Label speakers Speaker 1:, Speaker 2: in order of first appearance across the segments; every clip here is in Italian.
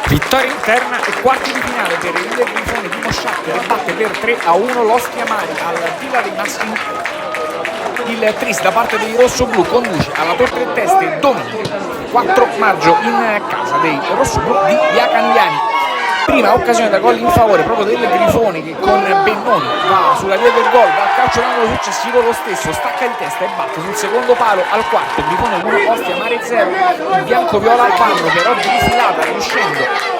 Speaker 1: Vittoria interna e quarti di finale per il Grifone di Mosciate, batte per 3-1 l'Ostia Mari al Villa dei Massimi. Il tris da parte dei rossoblù conduce alla torta e teste domenica 4 maggio in casa dei rossoblù di Via Candiani. Prima occasione da gol in favore proprio del Grifone, che con Bennoni va sulla via del gol, dal calcio d'angolo successivo lo stesso stacca di testa e batte sul secondo palo al quarto. Grifone 1, Ostia Mare 0. Il bianco-viola al palo per oggi di filata, riuscendo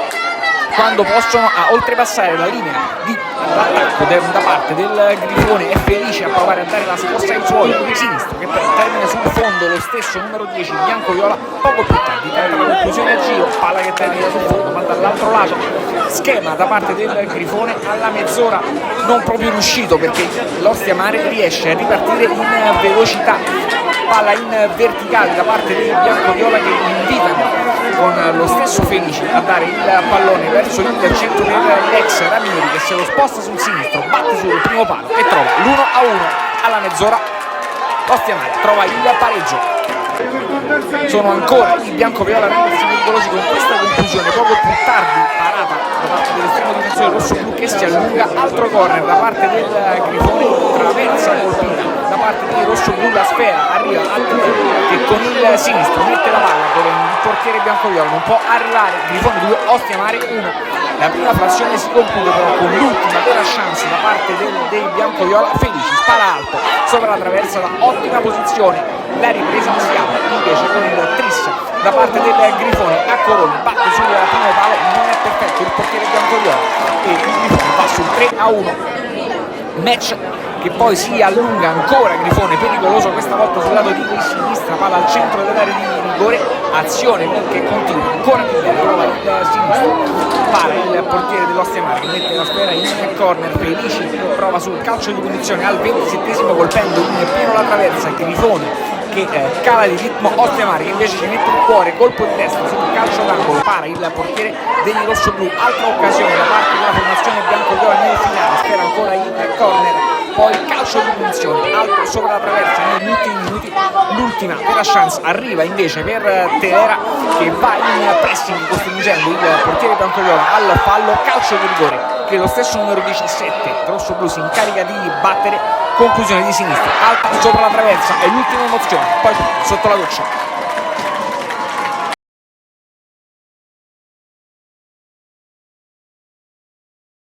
Speaker 1: quando possono a oltrepassare la linea di attacco da parte del Grifone. È felice a provare a dare la scossa ai suoi, sinistro che termina sul fondo, lo stesso numero 10 bianco-viola. Poco più tardi tenta la conclusione a giro, palla che termina sul fondo ma dall'altro lato schema da parte del Grifone alla mezz'ora non proprio riuscito, perché l'Ostia Mare riesce a ripartire in velocità, palla in verticale da parte dei bianco-viola che invitano con lo stesso Felici a dare il pallone verso il centro dell'ex Ramieri, che se lo sposta sul sinistro, batte sul primo palo e trova l'1-1 alla mezz'ora. L'Ostia Mare trova il pareggio. Sono ancora i bianco-viola a rendersi pericolosi con questa conclusione. Poco più tardi parata da parte dell'estremo difensore rosso-blu che si allunga, altro corner da parte del Grifone, traversa colpita da parte dei rossoblù, la sfera arriva al che con il sinistro mette la palla dove il portiere bianco-viola non può arrivare. Grifone 2, Ostia Mare 1. La prima frazione si conclude però con l'ultima vera chance da parte dei bianco-viola. Felici spara alto sopra la traversa da ottima posizione. La ripresa si apre invece con il tris da parte del Grifone a Coroni, batte sul primo palo, non è perfetto il portiere bianco-viola e il Grifone va sul 3-1. Match che poi si allunga ancora. Grifone pericoloso questa volta sul lato di sinistra, palla al centro dell'area di rigore, azione che continua ancora più bene, prova il sinistro, para il portiere dell'Ostia Mare che mette la sfera in corner. Felici prova sul calcio di punizione al 27esimo colpendo in pieno la traversa. Grifone che cala di ritmo, Ostia Mare che invece ci mette il cuore, colpo di testa sul calcio d'angolo, para il portiere dei rossoblù. Altra occasione da parte della formazione bianco-viola nel finale, spera ancora in corner, poi calcio di punizione alto sopra la traversa negli ultimi minuti. L'ultima vera chance arriva invece per Telera che va in pressing costringendo il portiere bianco-viola al fallo, calcio di rigore che lo stesso numero 17 rossoblù si incarica di battere. Conclusione di sinistra alta sopra la traversa, è l'ultima emozione, poi sotto la doccia